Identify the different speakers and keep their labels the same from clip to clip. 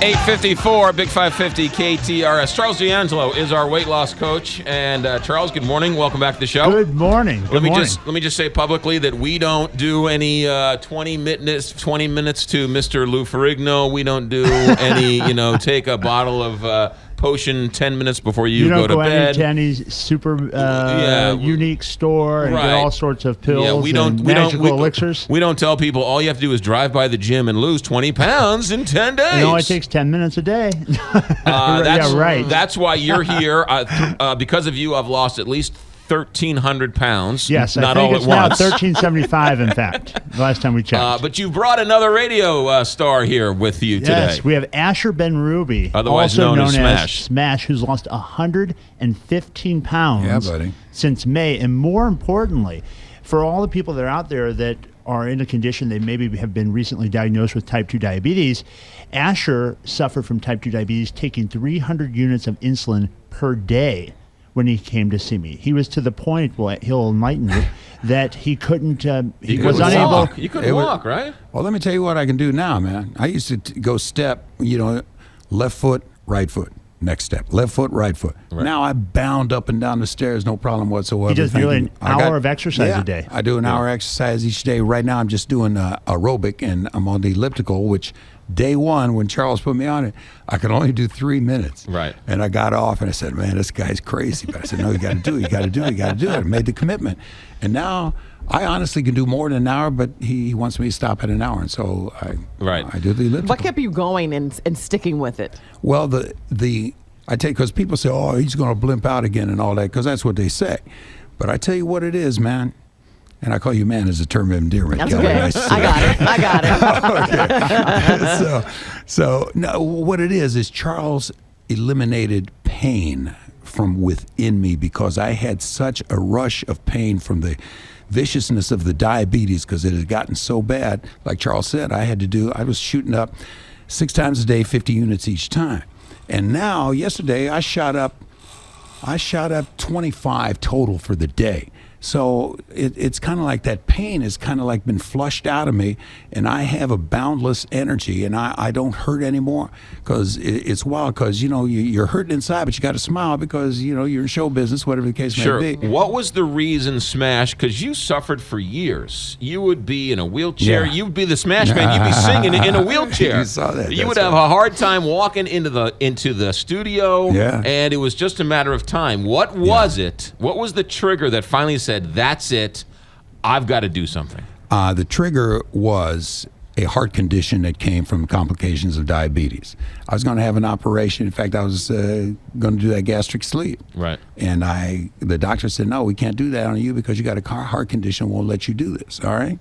Speaker 1: 8:54, Big 550 KTRS. Charles D'Angelo is our weight loss coach. And Charles, good morning. Welcome back to the show.
Speaker 2: Good morning.
Speaker 1: Let me just say publicly that we don't do any 20 minutes to Mr. Lou Ferrigno. We don't do any, take a bottle of potion 10 minutes before you go to bed.
Speaker 2: To any super unique store and get all sorts of pills and magical elixirs.
Speaker 1: We don't tell people all you have to do is drive by the gym and lose 20 pounds in 10 days.
Speaker 2: It only takes 10 minutes a day.
Speaker 1: Right. That's why you're here. Because of you, I've lost at least 1,300 pounds.
Speaker 2: Yes,
Speaker 1: not
Speaker 2: I think
Speaker 1: all
Speaker 2: it's
Speaker 1: at
Speaker 2: now
Speaker 1: once.
Speaker 2: 1,375, in fact, the last time we checked.
Speaker 1: But you brought another radio star here with you today.
Speaker 2: Yes, we have Asher Ben-Ruby,
Speaker 1: otherwise
Speaker 2: also
Speaker 1: known as
Speaker 2: Smash, who's lost 115 pounds since May. And more importantly, for all the people that are out there that are in a condition they maybe have been recently diagnosed with type 2 diabetes, Asher suffered from type 2 diabetes, taking 300 units of insulin per day. When he came to see me, he was to the point, he'll enlighten you, that he couldn't, he was unable.
Speaker 1: Walk. You couldn't walk, right?
Speaker 3: Well, let me tell you what I can do now, man. I used to go step, left foot, right foot, next step, left foot, right foot. Right. Now I bound up and down the stairs, no problem whatsoever.
Speaker 2: He does nearly an hour of exercise a day.
Speaker 3: I do an hour exercise each day. Right now I'm just doing aerobic, and I'm on the elliptical, which day one, when Charles put me on it, I could only do 3 minutes.
Speaker 1: Right.
Speaker 3: And I got off and I said, man, this guy's crazy. But I said, no, you got to do it. You got to do it. You got to do it. I made the commitment. And now I honestly can do more than an hour, but he wants me to stop at an hour. And so I do the elliptical.
Speaker 4: What kept you going and sticking with it?
Speaker 3: Well, I take, because people say, oh, he's going to blimp out again and all that, because that's what they say. But I tell you what it is, man. And I call you man as a term of endearment.
Speaker 4: That's okay. I got it.
Speaker 3: Okay. So no, what it is Charles eliminated pain from within me, because I had such a rush of pain from the viciousness of the diabetes, because it had gotten so bad. Like Charles said, I was shooting up 6 times a day, 50 units each time. And now, yesterday, I shot up 25 total for the day. So it's kind of like that pain has kind of like been flushed out of me, and I have a boundless energy, and I don't hurt anymore, because it's wild, because, you're hurting inside, but you got to smile because, you're in show business, whatever the case may be.
Speaker 1: What was the reason, Smash? Because you suffered for years. You would be in a wheelchair.
Speaker 3: Yeah.
Speaker 1: You would be the Smash Man. You'd be singing in a wheelchair.
Speaker 3: You saw that.
Speaker 1: You would have a hard time walking into the studio, and it was just a matter of time. What was it? What was the trigger that finally said, that's it, I've got to do something?
Speaker 3: The trigger was a heart condition that came from complications of diabetes. I was going to have an operation. In fact, I was going to do that gastric sleeve.
Speaker 1: Right.
Speaker 3: And the doctor said, no, we can't do that on you because you got a heart condition, won't let you do this. All right.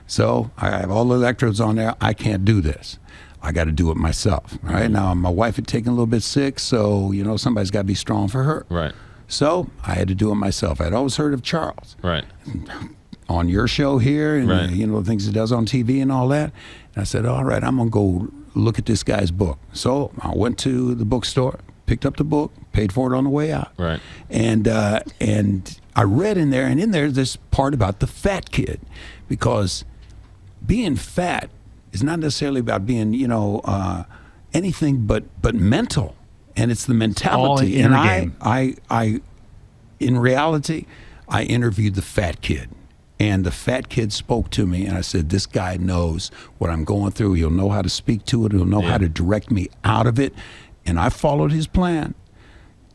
Speaker 3: So I have all the electrodes on there. I can't do this. I got to do it myself. All right. Now, my wife had taken a little bit sick, so, somebody's got to be strong for her.
Speaker 1: Right.
Speaker 3: So I had to do it myself. I'd always heard of Charles.
Speaker 1: Right.
Speaker 3: On your show here, and
Speaker 1: right.
Speaker 3: The things he does on TV and all that. And I said, all right, I'm going to go look at this guy's book. So I went to the bookstore, picked up the book, paid for it on the way out.
Speaker 1: Right.
Speaker 3: And I read in there, and in there's this part about the fat kid, because being fat is not necessarily about being, anything but mental. And it's the mentality.
Speaker 2: And
Speaker 3: I in reality, I interviewed the fat kid. And the fat kid spoke to me, and I said, this guy knows what I'm going through. He'll know how to speak to it. He'll know how to direct me out of it. And I followed his plan,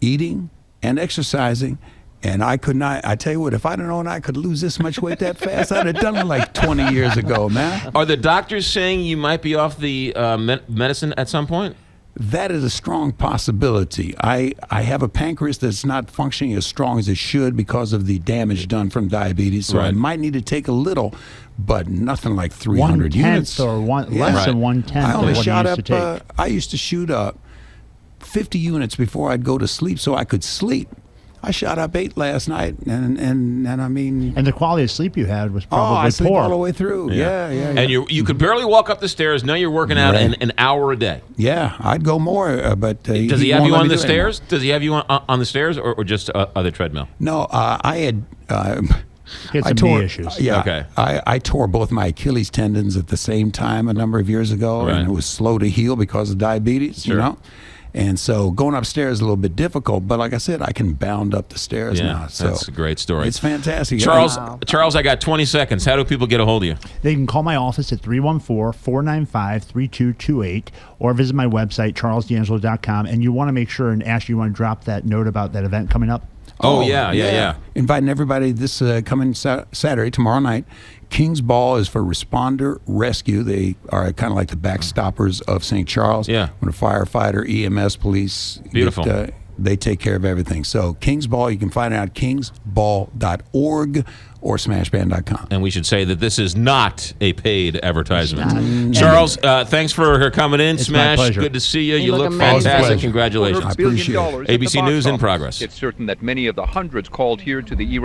Speaker 3: eating and exercising. And I could not, I tell you what, if I'd have known I could lose this much weight that fast, I'd have done it like 20 years ago, man.
Speaker 1: Are the doctors saying you might be off the medicine at some point?
Speaker 3: That is a strong possibility. I have a pancreas that's not functioning as strong as it should because of the damage done from diabetes. So I might need to take a little, but nothing like 300 units.
Speaker 2: Or less than 1/10
Speaker 3: I only
Speaker 2: of what
Speaker 3: shot
Speaker 2: he used to take.
Speaker 3: I used to shoot up 50 units before I'd go to sleep so I could sleep. I shot up 8 last night, and I mean...
Speaker 2: And the quality of sleep you had was probably
Speaker 3: I sleep
Speaker 2: poor.
Speaker 3: all the way through. Yeah.
Speaker 1: And you could barely walk up the stairs. Now you're working out an hour a day.
Speaker 3: Yeah, I'd go more, but...
Speaker 1: Does he have you on the stairs? Does he have you on the stairs or just the treadmill?
Speaker 3: No, I had...
Speaker 2: He had
Speaker 3: I
Speaker 2: some
Speaker 3: tore,
Speaker 2: knee issues.
Speaker 3: Yeah,
Speaker 1: Okay.
Speaker 3: I tore both my Achilles tendons at the same time a number of years ago,
Speaker 1: Right.
Speaker 3: and it was slow to heal because of diabetes.
Speaker 1: Sure.
Speaker 3: You know, and so going upstairs is a little bit difficult. But like I said, I can bound up the stairs
Speaker 1: Yeah,
Speaker 3: now. So
Speaker 1: that's a great story.
Speaker 3: It's fantastic.
Speaker 1: Charles,
Speaker 4: Wow.
Speaker 1: Charles, I got 20 seconds. How do people get a hold of you?
Speaker 2: They can call my office at 314-495-3228 or visit my website, charlesdangelo.com. And you want to make sure, and Ash, you want to drop that note about that event coming up?
Speaker 1: Oh, yeah.
Speaker 3: Inviting everybody this coming Saturday, tomorrow night. King's Ball is for responder rescue. They are kind of like the backstoppers of St. Charles.
Speaker 1: Yeah.
Speaker 3: When a firefighter, EMS, police.
Speaker 1: Beautiful.
Speaker 3: They take care of everything. So King's Ball, you can find it at kingsball.org or smashband.com.
Speaker 1: And we should say that this is not a paid advertisement. Charles, thanks for coming in.
Speaker 2: It's my
Speaker 1: Smash,
Speaker 2: pleasure.
Speaker 1: good to see you.
Speaker 4: You
Speaker 1: You
Speaker 4: look
Speaker 1: look
Speaker 4: amazing.
Speaker 1: fantastic.
Speaker 3: Pleasure.
Speaker 1: Congratulations.
Speaker 3: I appreciate it.
Speaker 5: $1 billion at the
Speaker 1: ABC
Speaker 5: box
Speaker 1: News in
Speaker 5: office.
Speaker 1: progress.
Speaker 5: It's certain that many of the hundreds called here to the ERA